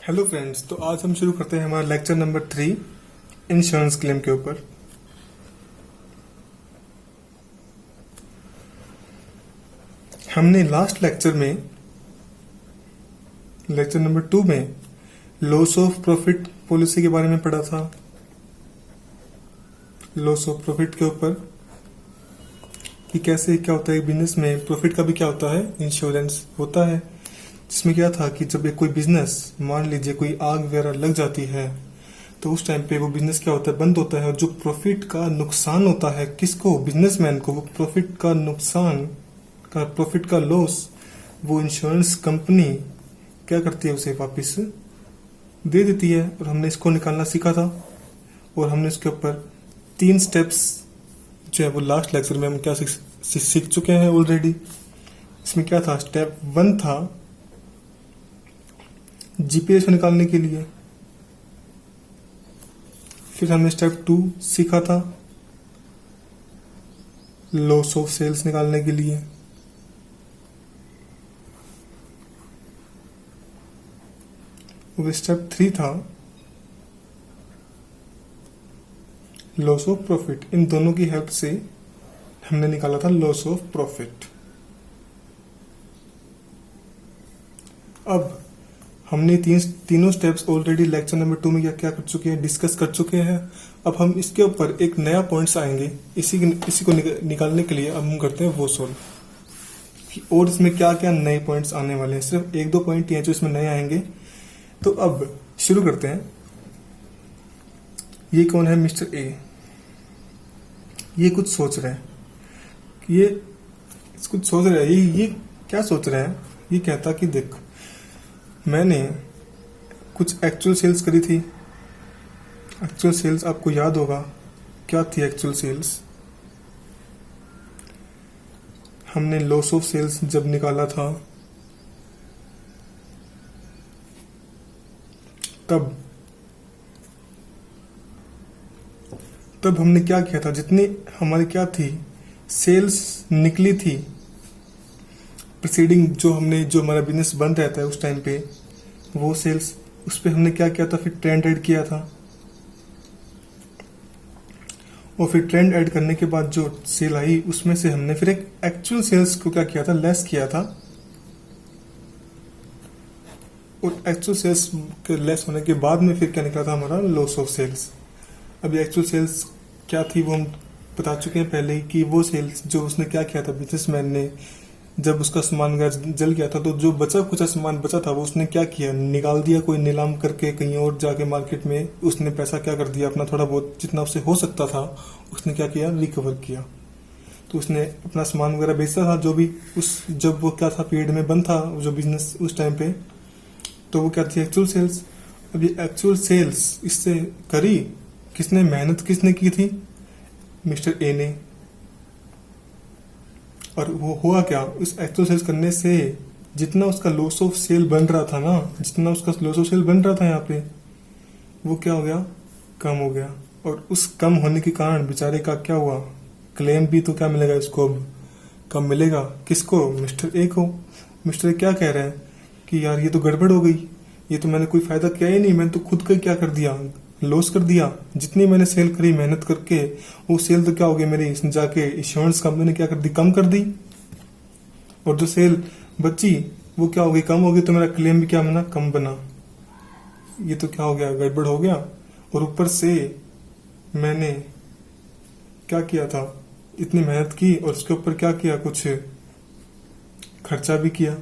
Hello friends, तो आज हम शुरू करते हैं हमारा लेक्चर नंबर 3 इंश्योरेंस क्लेम के ऊपर। हमने लास्ट लेक्चर नंबर 2 में लॉस ऑफ प्रॉफिट पॉलिसी के बारे में पढ़ा था। लॉस ऑफ प्रॉफिट के ऊपर कि कैसे क्या होता है बिजनेस में, प्रॉफिट का भी क्या होता है, इंश्योरेंस होता है। जिसमें क्या था कि जब एक कोई बिजनेस, मान लीजिए कोई आग वगैरह लग जाती है, तो उस टाइम पे वो बिजनेस क्या होता है, बंद होता है। और जो प्रॉफिट का नुकसान होता है किसको, बिजनेसमैन को, वो प्रॉफिट का नुकसान का, प्रॉफिट का लॉस वो इंश्योरेंस कंपनी क्या करती है, उसे वापस दे देती है। और हमने इसको निकालना सीखा था और हमने इसके ऊपर 3 स्टेप्स जो है वो लास्ट लेक्चर में हम क्या सीख चुके हैं ऑलरेडी। इसमें क्या था, स्टेप 1 था जीपीएस निकालने के लिए। फिर हमने स्टेप 2 सीखा था लॉस ऑफ सेल्स निकालने के लिए। और स्टेप 3 था लॉस ऑफ प्रॉफिट। इन दोनों की हेल्प से हमने निकाला था लॉस ऑफ प्रॉफिट। अब हमने तीनों स्टेप्स ऑलरेडी लेक्चर नंबर 2 में क्या कर चुके हैं, डिस्कस कर चुके हैं। अब हम इसके ऊपर एक नया पॉइंट्स आएंगे, इसी को निकालने के लिए अब हम करते हैं वो सोल्व। और इसमें क्या क्या नए पॉइंट्स आने वाले हैं, सिर्फ 1-2 पॉइंट ही हैं जो इसमें नए आएंगे। तो अब शुरू करते हैं। ये कौन है, मिस्टर ए। ये कुछ सोच रहे हैं, ये कुछ सोच रहे हैं। ये क्या सोच रहे हैं, ये कहता कि देख, मैंने कुछ एक्चुअल सेल्स करी थी। एक्चुअल सेल्स आपको याद होगा क्या थी एक्चुअल सेल्स। हमने लॉस ऑफ सेल्स जब निकाला था तब हमने क्या किया था, जितनी हमारी क्या थी सेल्स निकली थी प्रीसीडिंग, जो हमारा बिजनेस बंद रहता है उस टाइम पे, वो सेल्स, उस पे हमने क्या किया था, फिर ट्रेंड ऐड किया था। और फिर ट्रेंड ऐड करने के बाद जो सेल आई उसमें से हमने फिर एक एक्चुअल सेल्स को क्या किया था, लेस किया था। और एक्चुअल सेल्स के लेस होने के बाद में फिर क्या निकला था, हमारा लॉस ऑफ सेल्स। अब एक्चुअल सेल्स क्या थी वो हम बता चुके हैं पहले ही, कि वो सेल्स जो उसने क्या किया था, बिजनेसमैन ने जब उसका सामान जल गया था, तो जो बचा कुछ सामान बचा था वो उसने क्या किया, निकाल दिया, कोई नीलाम करके कहीं और जाके मार्केट में उसने पैसा क्या कर दिया, अपना थोड़ा बहुत जितना उससे हो सकता था उसने क्या किया, रिकवर किया। तो उसने अपना सामान वगैरह बेचता था, जो भी जब वो क्या था, पीरियड में बंद था जो बिजनेस उस टाइम पे, तो वो क्या थी, एक्चुअल सेल्स। अब ये एक्चुअल सेल्स इससे करी किसने, मेहनत किसने की थी, मिस्टर ए ने। और वो हुआ क्या, इस एक्चुअल सेल्स करने से जितना उसका लॉस ऑफ सेल बन रहा था ना, जितना उसका लॉस ऑफ सेल बन रहा था यहाँ पे, वो क्या हो गया, कम हो गया। और उस कम होने के कारण बेचारे का क्या हुआ, क्लेम भी तो क्या मिलेगा इसको, अब कम मिलेगा। किसको, मिस्टर ए को। मिस्टर ए क्या कह रहे हैं कि यार ये तो गड़बड़ हो गई, ये तो मैंने कोई फायदा किया ही नहीं, मैंने तो खुद का क्या कर दिया, लॉस कर दिया। जितनी मैंने सेल करी मेहनत करके, वो सेल तो क्या हो गई मेरी, इसने जाके इंश्योरेंस कंपनी ने क्या कर दी, कम कर दी। और जो सेल बची वो क्या हो गई, कम हो गई, तो मेरा क्लेम भी क्या बना, कम बना। ये तो क्या हो गया, गड़बड़ हो गया। और ऊपर से मैंने क्या किया था, इतनी मेहनत की और उसके ऊपर क्या किया, कुछ खर्चा भी किया।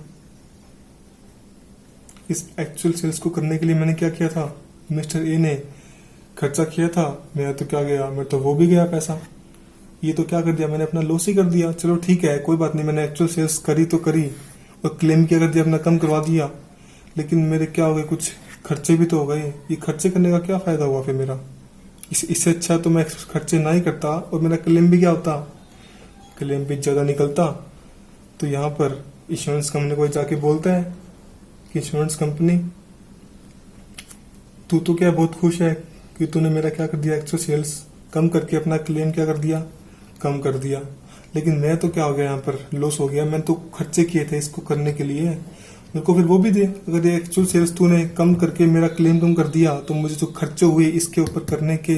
इस एक्चुअल सेल्स को करने के लिए मैंने क्या किया था, मिस्टर ए ने खर्चा किया था, मेरा तो क्या गया, मेरा तो वो भी गया पैसा। ये तो क्या कर दिया, मैंने अपना लॉस ही कर दिया। चलो ठीक है, कोई बात नहीं, मैंने एक्चुअल सेल्स करी तो करी और क्लेम क्या कर दिया, अपना कम करवा दिया, लेकिन मेरे क्या हो गए, कुछ खर्चे भी तो हो गए। ये खर्चे करने का क्या फायदा हुआ फिर मेरा, इससे अच्छा तो मैं खर्चे ना ही करता और मेरा क्लेम भी क्या होता, क्लेम भी ज्यादा निकलता। तो यहाँ पर इंश्योरेंस कंपनी को जाके बोलता है कि इंश्योरेंस कंपनी, तू तो क्या बहुत खुश है कि तूने मेरा क्या कर दिया, एक्चुअल सेल्स कम करके अपना क्लेम क्या कर दिया, कम कर दिया। लेकिन मैं तो क्या हो गया, यहाँ पर लॉस हो गया, मैंने तो खर्चे किए थे इसको करने के लिए। मेरे को फिर वो भी दे। अगर ये एक्चुअल सेल्स तूने कम करके मेरा क्लेम कम कर दिया तो मुझे जो खर्चे हुए इसके ऊपर करने के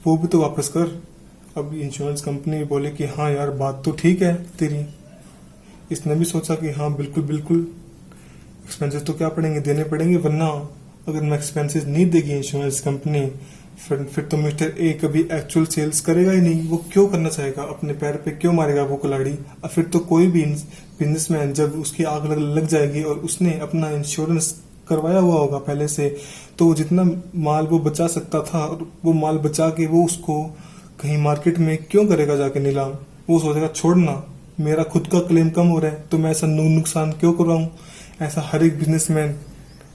वो भी तो वापस कर। अब इंश्योरेंस कंपनी बोले कि हाँ यार बात तो ठीक है तेरी। इसने भी सोचा कि हाँ बिल्कुल बिल्कुल एक्सपेंसेस तो क्या पड़ेंगे, देने पड़ेंगे, वरना अगर मैं एक्सपेंसेस नहीं देगी इंश्योरेंस कंपनी फिर तो मिस्टर ए कभी एक्चुअल सेल्स करेगा ही नहीं। वो क्यों करना चाहेगा, अपने पैर पे क्यों मारेगा वो कुल्हाड़ी। और फिर तो कोई भी बिजनेसमैन जब उसकी आग लग जाएगी और उसने अपना इंश्योरेंस करवाया हुआ होगा पहले से, तो जितना माल वो बचा सकता था और वो माल बचा के वो उसको कहीं मार्केट में क्यों करेगा जाके नीलाम। वो सोचेगा छोड़ना, मेरा खुद का क्लेम कम हो रहा है तो मैं ऐसा नुकसान क्यों करवाऊं। ऐसा हर एक बिजनेसमैन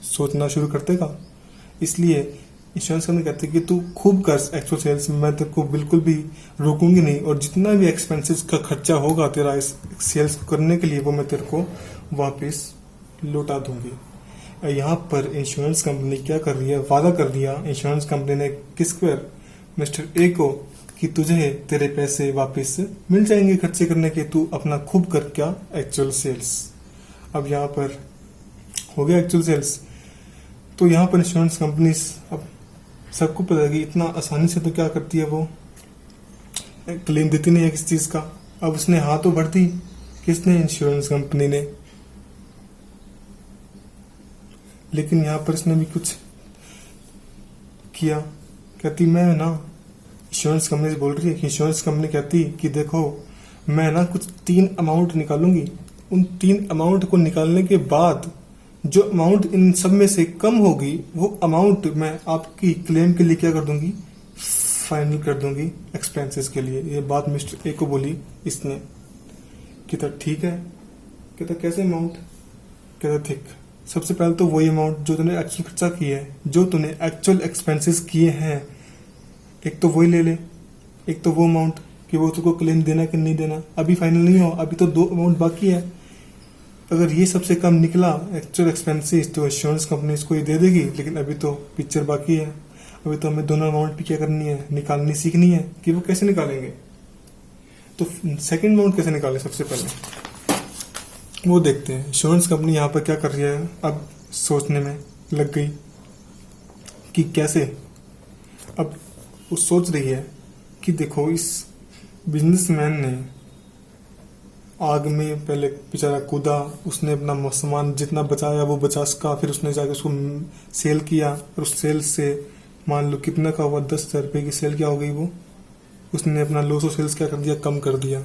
सोचना शुरू कर देगा। इसलिए इंश्योरेंस कंपनी कहती है कि तू खूब कर एक्चुअल सेल्स, मैं तेरे को बिल्कुल भी रोकूंगी नहीं, और जितना भी एक्सपेंसेस का खर्चा होगा तेरा इस सेल्स करने के लिए वो मैं तेरे को वापस लौटा दूंगी। यहाँ पर इंश्योरेंस कंपनी क्या कर रही है, वादा कर दिया इंश्योरेंस कंपनी ने किसको, मिस्टर ए को, कि तुझे तेरे पैसे वापस मिल जाएंगे खर्चे करने के, तू अपना खूब कर क्या एक्चुअल सेल्स। अब यहाँ पर हो गया एक्चुअल सेल्स। तो यहाँ पर इंश्योरेंस कंपनी अब सबको पता है कि इतना आसानी से तो क्या करती है, वो क्लेम देती नहीं है किसी चीज का। अब उसने हाथों भर दी, किसने, इंश्योरेंस कंपनी ने। लेकिन यहाँ पर इसने भी कुछ किया। कहती मैं ना, इंश्योरेंस कंपनी से बोल रही है कि इंश्योरेंस कंपनी कहती कि देखो मैं ना कुछ 3 अमाउंट निकालूंगी, उन 3 अमाउंट को निकालने के बाद जो अमाउंट इन सब में से कम होगी वो अमाउंट मैं आपकी क्लेम के लिए क्या कर दूंगी, फाइनल कर दूंगी एक्सपेंसेस के लिए। ये बात मिस्टर ए को बोली इसने। कहता ठीक है। कहता कैसे अमाउंट। कहता ठीक, सबसे पहले तो वही अमाउंट जो तूने एक्चुअल खर्चा किया है, जो तूने एक्चुअल एक्सपेंसेस किए हैं, एक तो वही ले ले। एक तो वो अमाउंट कि वो तुझको क्लेम देना कि नहीं देना, अभी फाइनल नहीं हो, अभी तो 2 अमाउंट बाकी है। अगर ये सबसे कम निकला एक्चुअल एक्सपेंसेस तो इंश्योरेंस कंपनी इसको ये दे देगी, लेकिन अभी तो पिक्चर बाकी है। अभी तो हमें दोनों अमाउंट भी क्या करनी है, निकालनी सीखनी है कि वो कैसे निकालेंगे। तो सेकंड अमाउंट कैसे निकालें, सबसे पहले वो देखते हैं। इंश्योरेंस कंपनी यहाँ पर क्या कर रही है, अब सोचने में लग गई कि कैसे। अब वो सोच रही है कि देखो इस बिजनेसमैन ने आग में पहले बेचारा कूदा, उसने अपना सामान जितना बचाया वो बचा सका, फिर उसने जाकर उसको सेल किया और उस सेल से मान लो कितना का हुआ, 10,000 रुपये की सेल क्या हो गई, वो उसने अपना लॉस ऑफ सेल्स क्या कर दिया, कम कर दिया।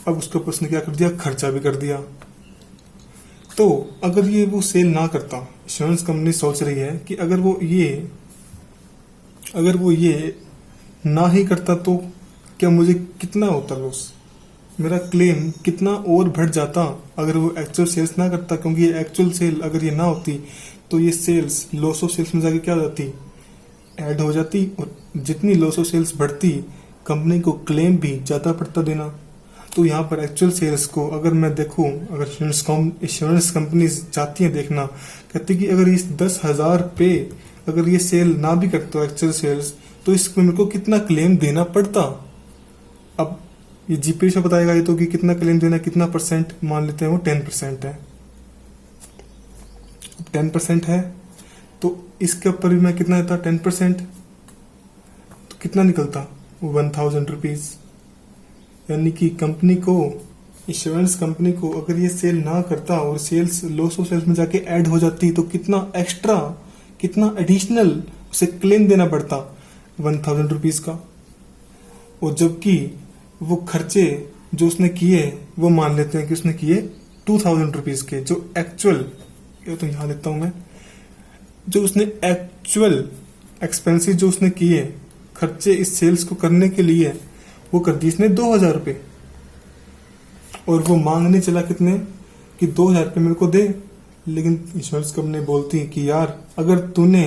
अब उसके ऊपर उसने क्या कर दिया, खर्चा भी कर दिया। तो अगर ये वो सेल ना करता, इंश्योरेंस कंपनी सोच रही है कि अगर वो ये ना ही करता तो क्या मुझे कितना होता लॉस, मेरा क्लेम कितना और बढ़ जाता अगर वो एक्चुअल सेल्स ना करता। क्योंकि ये एक्चुअल सेल अगर ये ना होती तो ये सेल्स लॉस ऑफ सेल्स में जाके क्या हो जाती, ऐड हो जाती, और जितनी लॉस ऑफ सेल्स बढ़ती कंपनी को क्लेम भी ज़्यादा पड़ता देना। तो यहाँ पर एक्चुअल सेल्स को अगर मैं देखूँ, अगर इंश्योरेंस कंपनी चाहती है देखना, कहती कि अगर इस 10,000 पे अगर ये सेल ना भी करता एक्चुअल सेल्स तो इसमें मेरे को कितना क्लेम देना पड़ता। अब ये जीपे से बताएगा ये तो कि कितना क्लेम देना, कितना परसेंट, मान लेते हैं वो 10% है। 10% है तो इसके ऊपर भी मैं कितना देता, 10%, तो कितना निकलता, 1,000 रुपीज। यानी कि कंपनी को, इंश्योरेंस कंपनी को अगर ये सेल ना करता और सेल्स लॉस ऑफ सेल्स में जाके ऐड हो जाती तो कितना एक्स्ट्रा, कितना एडिशनल उसे क्लेम देना पड़ता, 1,000 रुपीज का। और जबकि वो खर्चे जो उसने किए वो मान लेते हैं कि उसने किए 2,000 रुपीज के, जो एक्चुअल, ये तो यहां लिखता हूं मैं, जो उसने एक्चुअल एक्सपेंसिस जो उसने किए खर्चे इस सेल्स को करने के लिए, वो कर दिए इसने 2,000 रुपये। और वो मांगने चला कितने, कि 2,000 रुपये मेरे को दे। लेकिन इंश्योरेंस कंपनी बोलती कि यार अगर तूने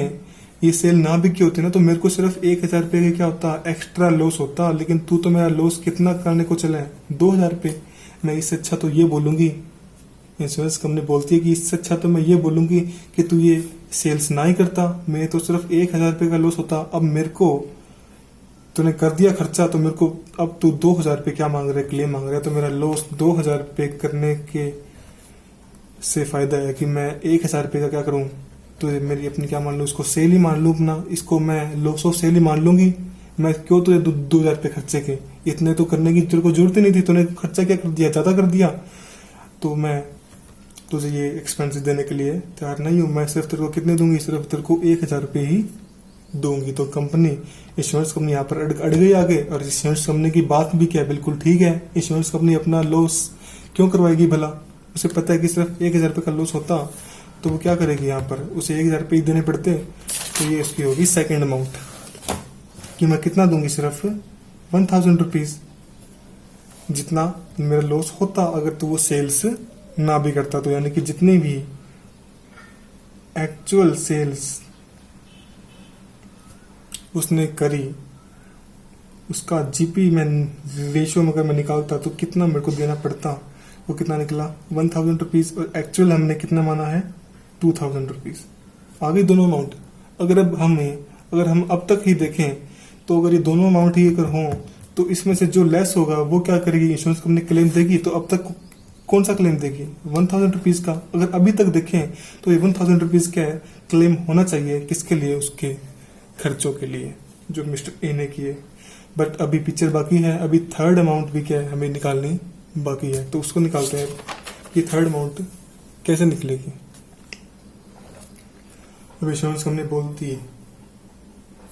ये सेल ना भी की होती ना तो मेरे को सिर्फ 1,000 रुपये का क्या होता, एक्स्ट्रा लॉस होता। लेकिन तू तो मेरा लॉस कितना करने को चला है, 2,000 रुपये। मैं इससे अच्छा तो ये बोलूंगी, इंश्योरेंस कंपनी बोलती है कि इससे अच्छा तो मैं ये बोलूंगी कि तू ये सेल्स ना ही करता, मैं तो सिर्फ 1,000 रुपये का लॉस होता। अब मेरे को तूने कर दिया खर्चा तो मेरे को अब तू 2,000 रुपये क्या मांग रहा है, क्लेम मांग रहा है, तो मेरा लॉस 2,000 रुपये करने के से फायदा है कि मैं 1,000 रुपये का क्या करूं, तो ये मेरी अपनी क्या मान लूँ, इसको सेल ही मान लूँ अपना, इसको मैं लॉस ऑफ सेल ही मान लूंगी। मैं क्यों तुझे 2,000 रुपये खर्चे के, इतने तो करने की तेरे को जरूरत ही नहीं थी, तूने खर्चा क्या कर दिया, ज्यादा कर दिया। तो मैं तुझे ये एक्सपेंसेस देने के लिए तैयार नहीं हूँ। मैं सिर्फ तेरे को कितने दूंगी, सिर्फ तेरे को 1,000 रुपये ही दूंगी। तो कंपनी, इंश्योरेंस कंपनी यहाँ पर अड़ गई आगे। और इंश्योरेंस कंपनी की बात भी क्या है, बिल्कुल ठीक है। इंश्योरेंस कंपनी अपना लॉस क्यों करवाएगी भला, उसे पता है कि सिर्फ 1,000 रुपये का लॉस होता तो वो क्या करेगी, यहाँ पर उसे 1,000 रुपये ही देने पड़ते। तो ये उसकी होगी सेकेंड अमाउंट कि मैं कितना दूंगी, सिर्फ 1,000 रुपीज, जितना मेरा लॉस होता अगर तो वो सेल्स ना भी करता। तो यानी कि जितनी भी एक्चुअल सेल्स उसने करी उसका जीपी में रेशियो में अगर मैं निकालता तो कितना मेरे को देना पड़ता, वो कितना निकला 1,000 रुपीज। और एक्चुअल हमने कितना माना है 2,000 रुपीज। आगे दोनों अमाउंट अगर हम अब तक ही देखें तो अगर ये दोनों अमाउंट ही अगर हों तो इसमें से जो लेस होगा वो क्या करेगी, इंश्योरेंस कंपनी क्लेम देगी। तो अब तक कौन सा क्लेम देगी, 1,000 रुपीज का। अगर अभी तक देखें तो ये 1,000 रुपीज क्या है, क्लेम होना चाहिए किसके लिए, उसके खर्चों के लिए जो मिस्टर ए ने किए। बट अभी पिक्चर बाकी है, अभी थर्ड अमाउंट भी क्या है हमें निकालनी बाकी है। तो उसको निकालते हैं कि थर्ड अमाउंट कैसे निकलेगी। अब इंश्योरेंस कंपनी बोलती है,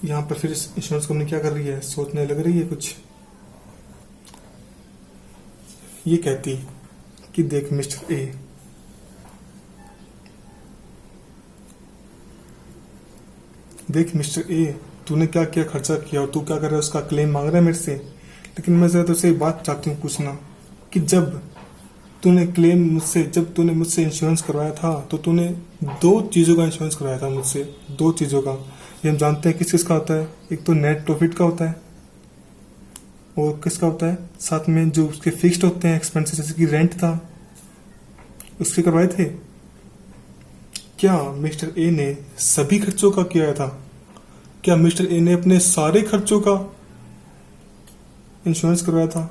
यहाँ पर फिर इंश्योरेंस कंपनी क्या कर रही है, सोचने लग रही है कुछ। ये कहती कि देख मिस्टर ए, तूने क्या क्या खर्चा किया और तू क्या कर रहा है, उसका क्लेम मांग रहा है मेरे से। लेकिन मैं जरा तुझसे बात चाहती हूँ पूछना कि जब तूने मुझसे इंश्योरेंस करवाया था तो तूने 2 चीज़ों का इंश्योरेंस करवाया था मुझसे, 2 चीज़ों का। ये हम जानते हैं किस किस का होता है, एक तो नेट प्रॉफिट का होता है और किसका होता है, साथ में जो उसके फिक्स्ड होते हैं एक्सपेंसेस, जैसे कि रेंट था उसके करवाए थे। क्या मिस्टर ए ने सभी खर्चों का किया था, क्या मिस्टर ए ने अपने सारे खर्चों का इंश्योरेंस करवाया था,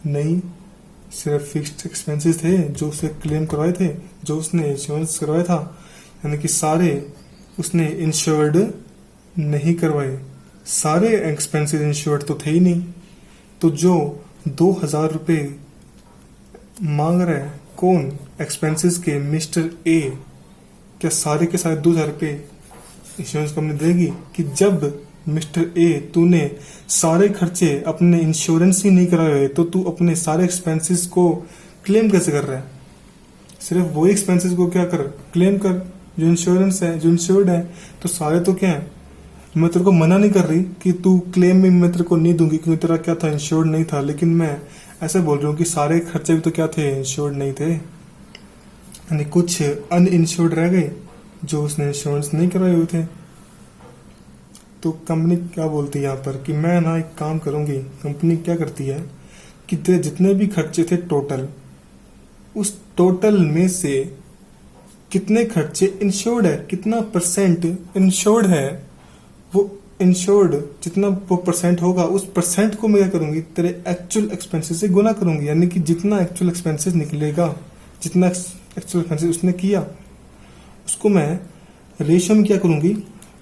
नहीं। सिर्फ फिक्स्ड एक्सपेंसेस थे जो उसने क्लेम करवाए थे, जो उसने इंश्योरेंस करवाया था, यानी कि सारे उसने इंश्योर्ड नहीं करवाए, सारे एक्सपेंसेस इंश्योर्ड तो थे ही नहीं। तो जो 2,000 रुपये मांग रहा है कौन, एक्सपेंसेस के मिस्टर ए, क्या सारे के सारे 2,000 रुपये इंश्योरेंस कंपनी देगी। कि जब मिस्टर ए तूने सारे खर्चे अपने इंश्योरेंस ही नहीं कराए हुए तो तू अपने सारे एक्सपेंसेस को क्लेम कैसे कर रहा है। सिर्फ वही एक्सपेंसेस को क्या कर, क्लेम कर जो इंश्योरेंस है, जो इंश्योर्ड है। तो सारे तो क्या है, मैं तेरे को मना नहीं कर रही कि तू क्लेम में मैं तेरे को नहीं दूंगी क्योंकि तेरा क्या था, इंश्योर्ड नहीं था। लेकिन मैं ऐसे बोल रही हूँ कि सारे खर्चे भी तो क्या थे, इंश्योर्ड नहीं थे, यानी कुछ अनइंश्योर्ड रह गए जो उसने इंश्योरेंस नहीं करवाए हुए थे। तो कंपनी क्या बोलती है यहाँ पर कि मैं ना एक काम करूंगी, कंपनी क्या करती है कि तेरे जितने भी खर्चे थे टोटल, उस टोटल में से कितने खर्चे इंश्योर्ड है, कितना परसेंट इंश्योर्ड है, वो इंश्योर्ड जितना वो परसेंट होगा उस परसेंट को मैं क्या करूंगी, तेरे एक्चुअल एक्सपेंसेस से गुना करूंगी। यानी कि जितना एक्चुअल एक्सपेंसेस निकलेगा, जितना एक्चुअल एक्सपेंसेस उसने किया, उसको मैं रेशियो में क्या करूंगी,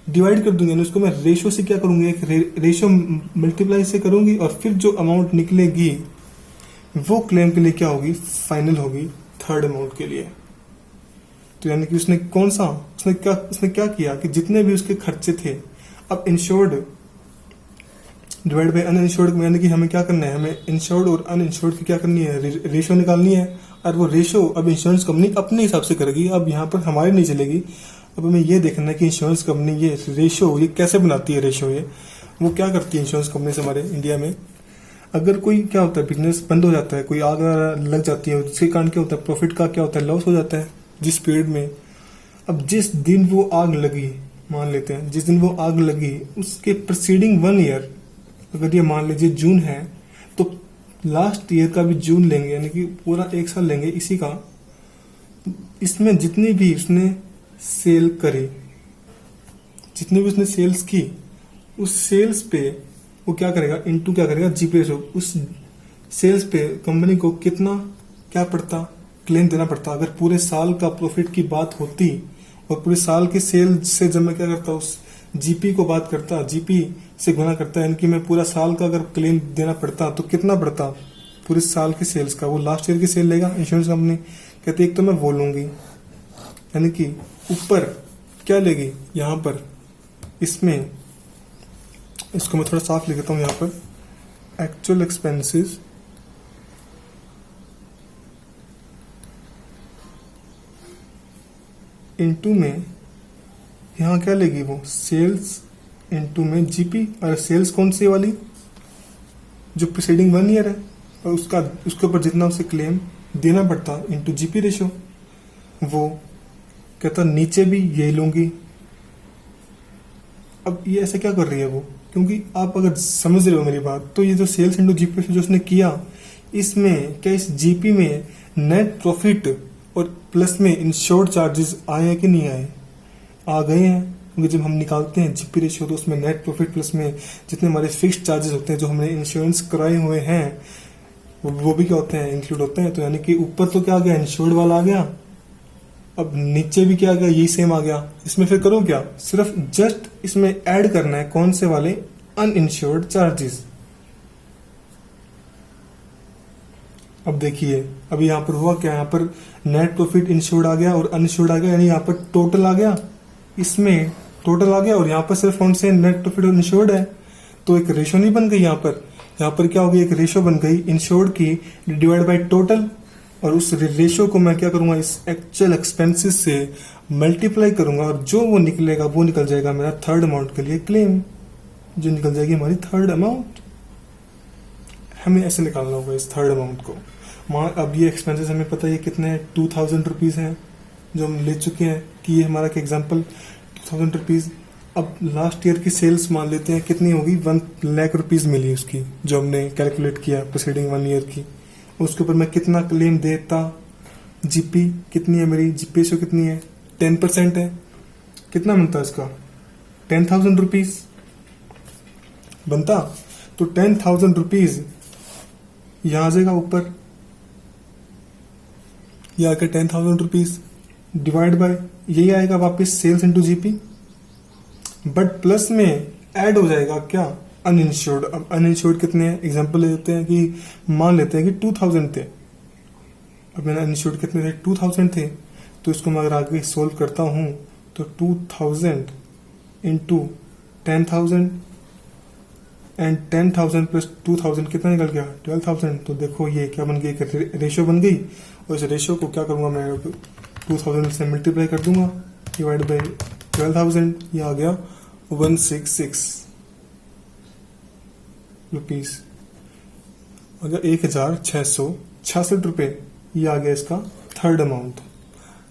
डिवाइड कर दूंगी। यानी उसको मैं रेशियो से क्या करूंगी, एक रेशियो मल्टीप्लाई से करूंगी और फिर जो अमाउंट निकलेगी वो क्लेम के लिए क्या होगी, फाइनल होगी थर्ड अमाउंट के लिए। तो यानी कि उसने कौन सा, उसने क्या किया कि जितने भी उसके खर्चे थे, अब इंश्योर्ड डिवाइड बाय अनइंश्योर्ड, यानी कि हमें क्या करना है, हमें इंश्योर्ड और अनइंश्योर्ड की क्या करनी है, रेशियो निकालनी है। और वो रेशियो अब इंश्योरेंस कंपनी अपने हिसाब से करेगी, अब यहाँ पर हमारी नहीं चलेगी। अब हमें ये देखना है कि इंश्योरेंस कंपनी ये रेशियो ये कैसे बनाती है, रेशियो ये वो क्या करती है इंश्योरेंस कंपनी से हमारे इंडिया में। अगर कोई क्या होता है, बिजनेस बंद हो जाता है, कोई आग लग जाती है, उसके कारण क्या होता है, प्रॉफिट का क्या होता है, लॉस हो जाता है जिस पीरियड में। अब जिस दिन वो आग लगी, मान लेते हैं जिस दिन वो आग लगी उसके प्रीसीडिंग 1 ईयर, अगर ये मान लीजिए जून है तो लास्ट ईयर का भी जून लेंगे, यानी कि पूरा 1 साल लेंगे इसी का। इसमें जितनी भी उसने सेल करी, जितनी भी उसने सेल्स की, उस सेल्स पे वो क्या करेगा, इनटू क्या करेगा, जीपी रेशो। उस सेल्स पे कंपनी को कितना क्या पड़ता, क्लेम देना पड़ता। अगर पूरे साल का प्रॉफिट की बात होती और पूरे साल की सेल से जब मैं क्या करता, उस जीपी को बात करता, जीपी से गुना करता, यानी कि मैं पूरा साल का अगर क्लेम देना पड़ता तो कितना पड़ता पूरे साल की सेल्स का, वो लास्ट ईयर की सेल लेगा इंश्योरेंस कंपनी। कहती एक तो मैं वो लूंगी, यानी कि ऊपर क्या लेगी यहाँ पर, इसमें इसको मैं थोड़ा साफ लिख देता हूँ यहाँ पर, एक्चुअल एक्सपेंसेस इनटू में, यहाँ क्या लेगी वो, सेल्स इनटू में जीपी। और सेल्स कौन सी वाली, जो प्रीसीडिंग 1 ईयर है, और उसके ऊपर जितना उसे क्लेम देना पड़ता इनटू जीपी रेशो। वो कहता नीचे भी यही लूंगी। अब ये ऐसे क्या कर रही है वो, क्योंकि आप अगर समझ रहे हो मेरी बात, तो ये जो सेल्स इनटू जीपी रेशो जो उसने किया, इसमें क्या इस जीपी में नेट प्रॉफिट और प्लस में इंश्योर्ड चार्जेस आए हैं कि नहीं आए, आ गए हैं। क्योंकि जब हम निकालते हैं जीपी रेशियो तो उसमें नेट प्रॉफिट प्लस में जितने हमारे फिक्स्ड चार्जेस होते हैं जो हमने इंश्योरेंस कराए हुए हैं वो भी क्या होते हैं, इंक्लूड होते हैं। तो यानी कि ऊपर तो क्या आ गया, इंश्योर्ड वाला आ गया, अब नीचे भी क्या आ गया, यही सेम आ गया। इसमें फिर करो क्या, सिर्फ जस्ट इसमें ऐड करना है कौन से वाले, अनइंश्योर्ड चार्जेस। अब देखिए अभी यहाँ पर हुआ क्या, यहाँ पर नेट प्रॉफिट इंश्योर्ड आ गया और अनइंश्योर्ड आ गया, यानी यहाँ पर टोटल आ गया, इसमें टोटल आ गया, और यहाँ पर सिर्फ कौन से नेट प्रॉफिट और इंश्योर्ड है। तो एक रेशो नहीं बन गई यहाँ पर क्या होगी, एक रेशो बन गई इंश्योर्ड की डिवाइड बाय टोटल। और उस रेशो को मैं क्या करूंगा, इस एक्चुअल एक्सपेंसेस से मल्टीप्लाई करूंगा, और जो वो निकलेगा वो निकल जाएगा मेरा थर्ड अमाउंट के लिए क्लेम, जो निकल जाएगी हमारी थर्ड अमाउंट। हमें ऐसे निकालना होगा इस थर्ड अमाउंट को। अब ये एक्सपेंसेस हमें पता है ये कितने हैं, 2000 रुपीज़ हैं जो हम ले चुके हैं, कि ये हमारा एग्जाम्पल 2000 रुपीज़। अब लास्ट ईयर की सेल्स मान लेते हैं कितनी होगी, 1 लाख रुपीज़ मिली उसकी, जो हमने कैलकुलेट किया प्रीसीडिंग 1 ईयर की। उसके ऊपर मैं कितना क्लेम देता, जीपी कितनी है मेरी, जीपी रेशो कितनी है, 10% है, कितना बनता है इसका, 10,000 रुपीज़ बनता। तो 10,000 रुपीज़ यहाँ आ जाएगा ऊपर, ये आकर 10,000 रुपीज़ डिवाइड बाय यही आएगा वापस sales into GP, but plus में ऐड हो जाएगा क्या, अनइंश्योर्ड। अब अनइंश्योर्ड कितने हैं, एग्जांपल ले लेते हैं कि मान लेते हैं कि 2000 थे। अब मैंने अनइंश्योर्ड कितने थे, 2000 थे। तो इसको मैं अगर आगे सोल्व करता हूं तो 2000 इंटू 10,000 एंड 10,000 प्लस 2000 कितना निकल गया, 12,000। तो देखो ये क्या बन गई, एक रेशो बन गई, और इस रेशो को क्या करूंगा मैं, 2000 से मल्टीप्लाई कर दूंगा डिवाइड बाई 12,000, ये आ गया 166 रुपीज, आ गया 1,666 रुपए। ये आ गया इसका थर्ड अमाउंट,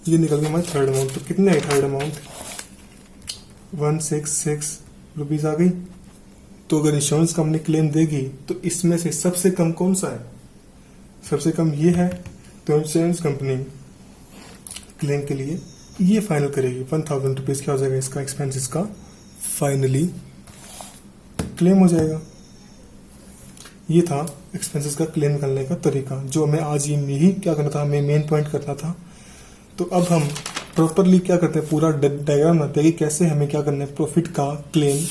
ये निकल गया हमारा थर्ड अमाउंट। तो कितने है थर्ड अमाउंट, 166 रुपीज आ गई। तो अगर इंश्योरेंस कंपनी क्लेम देगी तो इसमें से सबसे कम कौन सा है, सबसे कम ये है। तो इंश्योरेंस कंपनी क्लेम के लिए ये फाइनल करेगी 1,000 रुपीज, क्या हो जाएगा इसका एक्सपेंसेस का फाइनली क्लेम हो जाएगा। ये था एक्सपेंसेस का क्लेम करने का तरीका, जो हमें आज ये ही क्या करना था, हमें मेन पॉइंट करना था। तो अब हम प्रॉपरली क्या करते हैं, पूरा डायग्राम बनाते हैं कि कैसे हमें क्या करना है, प्रॉफिट का क्लेम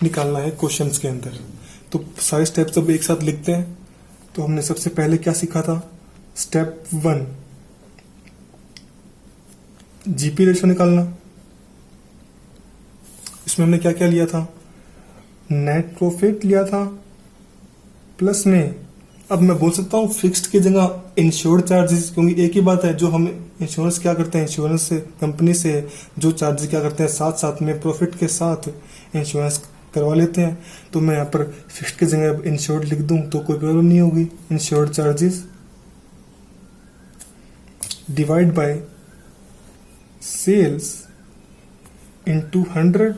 निकालना है क्वेश्चंस के अंदर। तो सारे स्टेप्स अब एक साथ लिखते हैं। तो हमने सबसे पहले क्या सीखा था, स्टेप 1 जीपी रेशो निकालना। इसमें हमने क्या क्या लिया था, नेट प्रॉफिट लिया था, प्लस में अब मैं बोल सकता हूँ फिक्स्ड की जगह इंश्योर्ड चार्जेस, क्योंकि एक ही बात है, जो हम इंश्योरेंस क्या करते हैं, इंश्योरेंस से कंपनी से जो चार्जेस क्या करते हैं, साथ साथ में प्रॉफिट के साथ इंश्योरेंस करवा लेते हैं। तो मैं यहाँ पर फिक्स्ड की जगह इंश्योर्ड लिख दूं तो कोई प्रॉब्लम नहीं होगी। Insured charges divide by sales into 100।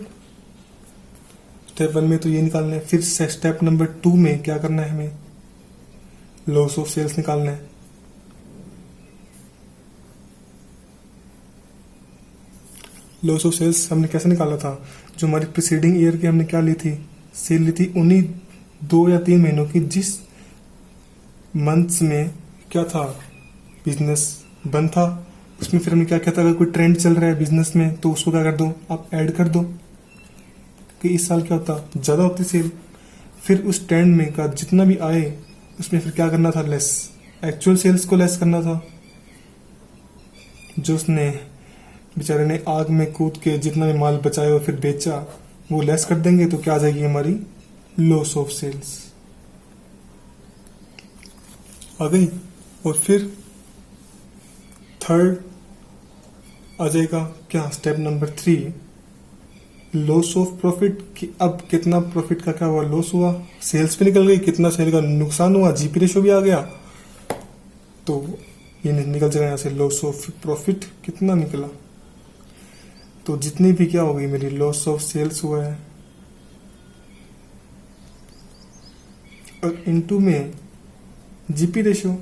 Step 1 में तो ये निकालना है। फिर स्टेप नंबर 2 में क्या करना है, हमें लॉस ऑफ सेल्स निकालना है। लॉस ऑफ सेल्स हमने कैसे निकाला था, जो हमारी प्रीसीडिंग ईयर की हमने क्या ली थी, सेल ली थी उन्हीं 2 या 3 महीनों की जिस मंथ्स में क्या था, बिजनेस बंद था। उसमें फिर हमने क्या किया था, अगर कोई ट्रेंड चल रहा है बिजनेस में तो उसको क्या कर दो, आप ऐड कर दो कि इस साल क्या होता, ज़्यादा होती सेल। फिर उस ट्रेंड में का जितना भी आए उसमें फिर क्या करना था, लेस, एक्चुअल सेल्स को लेस करना था। जो उसने बेचारे ने आग में कूद के जितना भी माल बचाया और फिर बेचा वो लेस कर देंगे, तो क्या आ जाएगी हमारी लॉस ऑफ सेल्स आ गई। और फिर थर्ड आ जाएगा क्या, step number 3, loss of profit, कि अब कितना प्रॉफिट का क्या हुआ, लॉस हुआ, सेल्स भी निकल गई, कितना सेल का नुकसान हुआ, जीपी रेशो भी आ गया, तो ये निकल जाएगा यहाँ से लॉस ऑफ प्रॉफिट कितना निकला। तो जितनी भी क्या होगी मेरी लॉस ऑफ सेल्स हुआ है, और इनटू में जीपी रेशो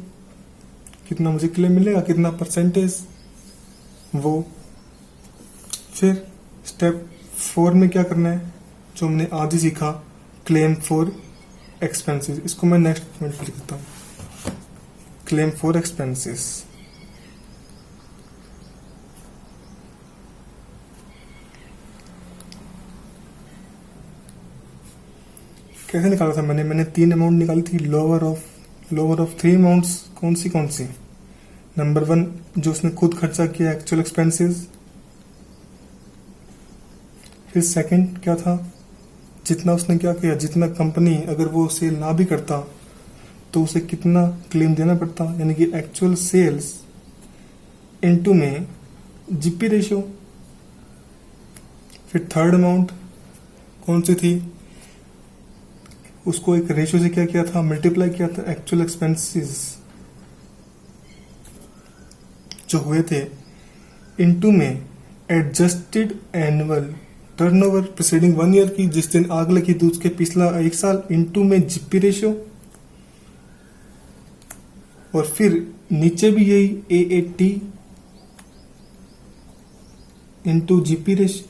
कितना मुझे क्लेम मिलेगा, कितना परसेंटेज वो। फिर स्टेप 4 में क्या करना है, जो हमने आज ही सीखा, क्लेम फॉर एक्सपेंसेस। इसको मैं नेक्स्ट मिनट पर लिखता हूँ, क्लेम फॉर एक्सपेंसेस। कैसे निकाला था मैंने 3 अमाउंट निकाली थी, लोअर ऑफ 3 अमाउंट्स। कौन सी? नंबर 1 जो उसने खुद खर्चा किया, एक्चुअल एक्सपेंसेस। फिर सेकंड क्या था, जितना उसने क्या किया, जितना कंपनी अगर वो सेल ना भी करता तो उसे कितना क्लेम देना पड़ता, यानी कि एक्चुअल सेल्स इनटू में जीपी रेशो। फिर थर्ड अमाउंट कौन सी थी, उसको एक रेशो से क्या किया था, मल्टीप्लाई किया था, एक्चुअल एक्सपेंसेस जो हुए थे इनटू में adjusted annual turnover preceding 1 year की, जिस दिन आग लगी थी उसके पिछला 1 साल, इनटू में जीपी रेशो। और फिर नीचे भी यही AAT into GP ratio,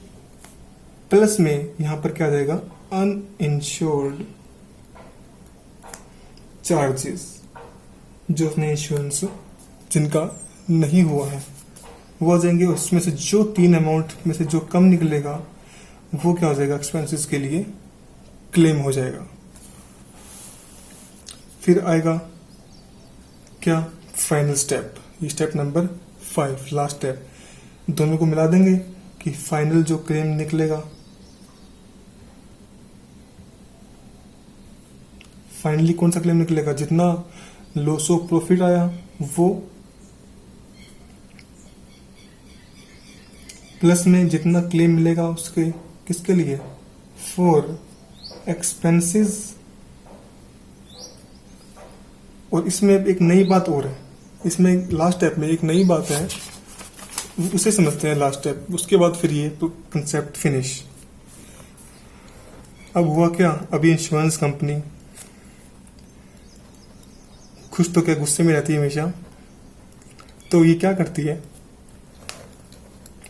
plus में यहां पर क्या आ जाएगा, अनइंश्योर्ड चार्जेस, जो उसने इंश्योरेंस जिनका नहीं हुआ है वो आ जाएंगे। उसमें से जो 3 अमाउंट में से जो कम निकलेगा वो क्या हो जाएगा, एक्सपेंसेस के लिए क्लेम हो जाएगा। फिर आएगा क्या, फाइनल स्टेप, ये स्टेप नंबर 5, लास्ट स्टेप। दोनों को मिला देंगे कि फाइनल जो क्लेम निकलेगा, फाइनली कौन सा क्लेम निकलेगा, जितना लॉस ऑफ प्रॉफिट आया वो, प्लस में जितना क्लेम मिलेगा उसके किसके लिए, फॉर एक्सपेंसेस। और इसमें एक नई बात और है, इसमें लास्ट स्टेप में एक नई बात है, उसे समझते हैं लास्ट स्टेप, उसके बाद फिर ये कंसेप्ट फिनिश। अब हुआ क्या, अभी इंश्योरेंस कंपनी खुश तो क्या गुस्से में रहती है हमेशा, तो ये क्या करती है,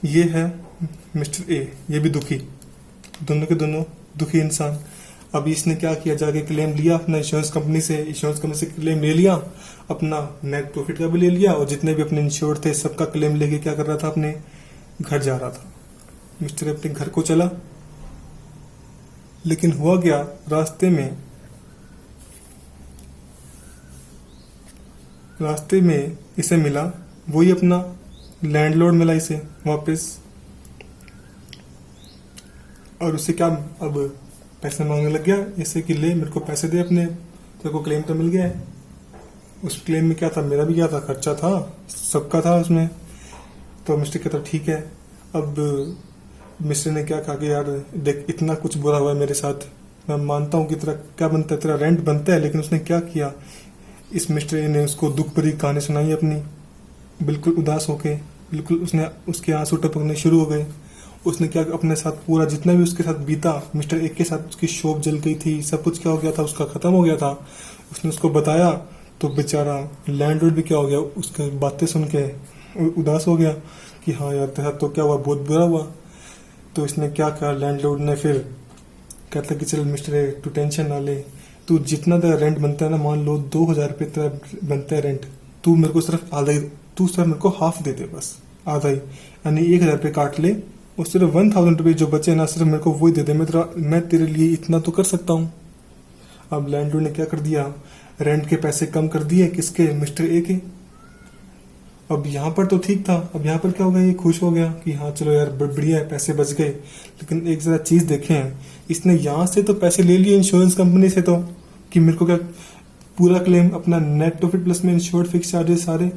ये है मिस्टर ए, ये भी दुखी, दोनों के दोनों दुखी इंसान। अभी इसने क्या किया, जाके क्लेम लिया अपना इंश्योरेंस कंपनी से क्लेम ले लिया, अपना नेट प्रॉफिट का भी ले लिया, और जितने भी अपने इंश्योर्ड थे सबका क्लेम लेके क्या कर रहा था, अपने घर जा रहा था। मिस्टर अपने घर को चला, लेकिन हुआ क्या, रास्ते में इसे मिला वही अपना लैंडलॉर्ड, मिला इसे वापस, और उसे क्या, अब पैसे मांगने लग गया इससे कि ले मेरे को पैसे दे अपने, तेरे को क्लेम तो मिल गया है। उस क्लेम में क्या था, मेरा भी क्या था, खर्चा था, सबका था उसमें। तो मिस्टर कहता ठीक है। अब मिस्टर ने क्या कहा कि यार देख, इतना कुछ बुरा हुआ है मेरे साथ, मैं मानता हूँ कि तेरा क्या बनता है, तेरा रेंट बनता है, लेकिन उसने क्या किया, इस मिस्टर ने उसको दुख भरी कहानी सुनाई अपनी, बिल्कुल उदास होके, बिल्कुल उसके आंसू टपकने शुरू हो गए। उसने क्या अपने साथ पूरा जितना भी उसके साथ बीता, मिस्टर एक के साथ उसकी शॉप जल गई थी, सब कुछ क्या हो गया था, उसका खत्म हो गया था। उसने उसको बताया तो बेचारा लैंडलॉर्ड भी क्या हो गया, उसकी बातें सुन के उदास हो गया कि हाँ यार तेरे साथ तो क्या हुआ, बहुत बुरा हुआ। तो इसने क्या कहा, लैंडलॉर्ड ने फिर कहता कि चल मिस्टर तू टेंशन ना ले, तू जितना तेरा रेंट बनता है ना, मान लो 2000 रुपये तेरा बनता है रेंट, तू मेरे को सिर्फ तू सर मेरे को हाफ दे दे, बस आधा ही, यानी 1,000 रुपये काट ले और सिर्फ 1,000 रुपये जो बचे ना सिर्फ मेरे को वही दे दे, मैं तेरे लिए इतना तो कर सकता हूँ। अब लैंडलॉर्ड ने क्या कर दिया, रेंट के पैसे कम कर दिए, किसके, मिस्टर ए के। अब यहाँ पर तो ठीक था, अब यहाँ पर क्या हो गया, ये खुश हो गया कि हाँ चलो यार बढ़िया है, पैसे बच गए। लेकिन एक जरा चीज देखें, इसने यहाँ से तो पैसे ले लिए इंश्योरेंस कंपनी से, तो कि मेरे को क्या पूरा क्लेम अपना नेट प्रॉफिट प्लस में इंश्योर्ड फिक्स चार्जेस सारे,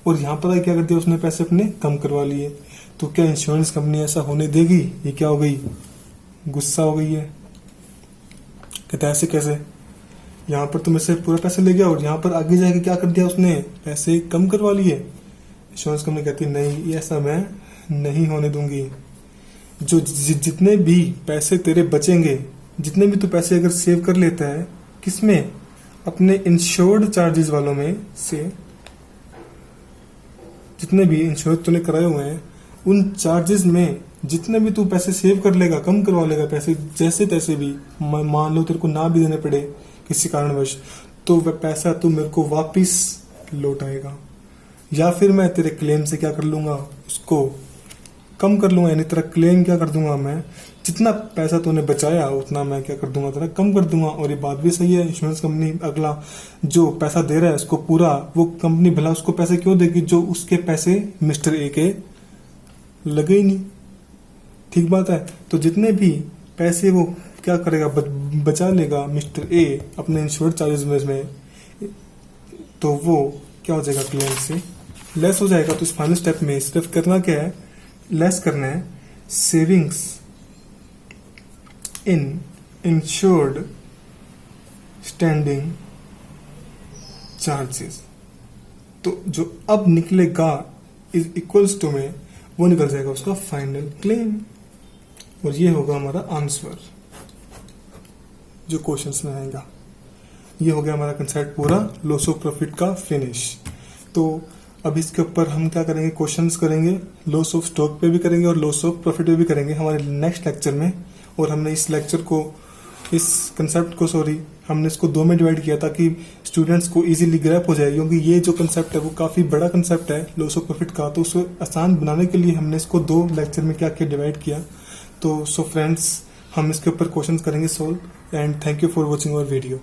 और यहाँ पर क्या कर दिया उसने, पैसे अपने कम करवा लिए। तो क्या इंश्योरेंस कंपनी ऐसा होने देगी? ये क्या हो गई, गुस्सा हो गई है, कहता है ऐसे कैसे, यहाँ पर तो मेरे से पूरा पैसे ले गया और यहाँ पर आगे जाके क्या कर दिया उसने, पैसे कम करवा लिए। इंश्योरेंस कंपनी कहती नहीं, ये ऐसा मैं नहीं होने दूंगी। जो जितने भी पैसे तेरे बचेंगे, जितने भी तू पैसे अगर सेव कर लेता है, किसमें, अपने इंश्योर्ड चार्जेस वालों में से, जितने भी इंश्योर तूने कराए हुए हैं उन चार्जेस में जितने भी तू पैसे सेव कर लेगा, कम करवा लेगा पैसे जैसे तैसे भी, मान लो तेरे को ना भी देने पड़े किसी कारणवश, तो वह पैसा तू मेरे को वापिस लौट आएगा, या फिर मैं तेरे क्लेम से क्या कर लूंगा, उसको कम कर लूंगा, यानी तेरा क्लेम क्या कर दूंगा मैं, जितना पैसा तूने बचाया उतना मैं क्या कर दूंगा, तेरा कम कर दूंगा। और ये बात भी सही है, इंश्योरेंस कंपनी अगला जो पैसा दे रहा है उसको पूरा, वो कंपनी भला उसको पैसे क्यों देगी जो उसके पैसे मिस्टर ए के लगे ही नहीं, ठीक बात है। तो जितने भी पैसे वो क्या करेगा, बचा लेगा मिस्टर ए अपने इंश्योरेंस चार्जेस में, तो वो क्या हो जाएगा, क्लेम से लेस हो जाएगा। तो इस फाइनल स्टेप में सिर्फ करना क्या है, लेस करना है savings in insured standing charges. तो जो अब निकलेगा इज इक्वल्स टू में वो निकल जाएगा उसका फाइनल क्लेम, और ये होगा हमारा आंसर जो क्वेश्चंस में आएगा। ये हो गया हमारा कंसेप्ट पूरा लॉस ऑफ प्रॉफिट का फिनिश। तो अब इसके ऊपर हम क्या करेंगे, क्वेश्चंस करेंगे, लॉस ऑफ स्टॉक पे भी करेंगे और लॉस ऑफ प्रॉफिट पे भी करेंगे हमारे नेक्स्ट लेक्चर में। और हमने इस लेक्चर को, इस कंसेप्ट को हमने इसको 2 में डिवाइड किया ताकि स्टूडेंट्स को इजीली ग्रैप हो जाए, क्योंकि ये जो कंसेप्ट है वो काफ़ी बड़ा कंसेप्ट है लॉस ऑफ प्रॉफिट का। तो उसे आसान बनाने के लिए हमने इसको 2 लेक्चर में क्या किया, डिवाइड किया। तो सो फ्रेंड्स, हम इसके ऊपर क्वेश्चन करेंगे solve, and thank you for watching our video.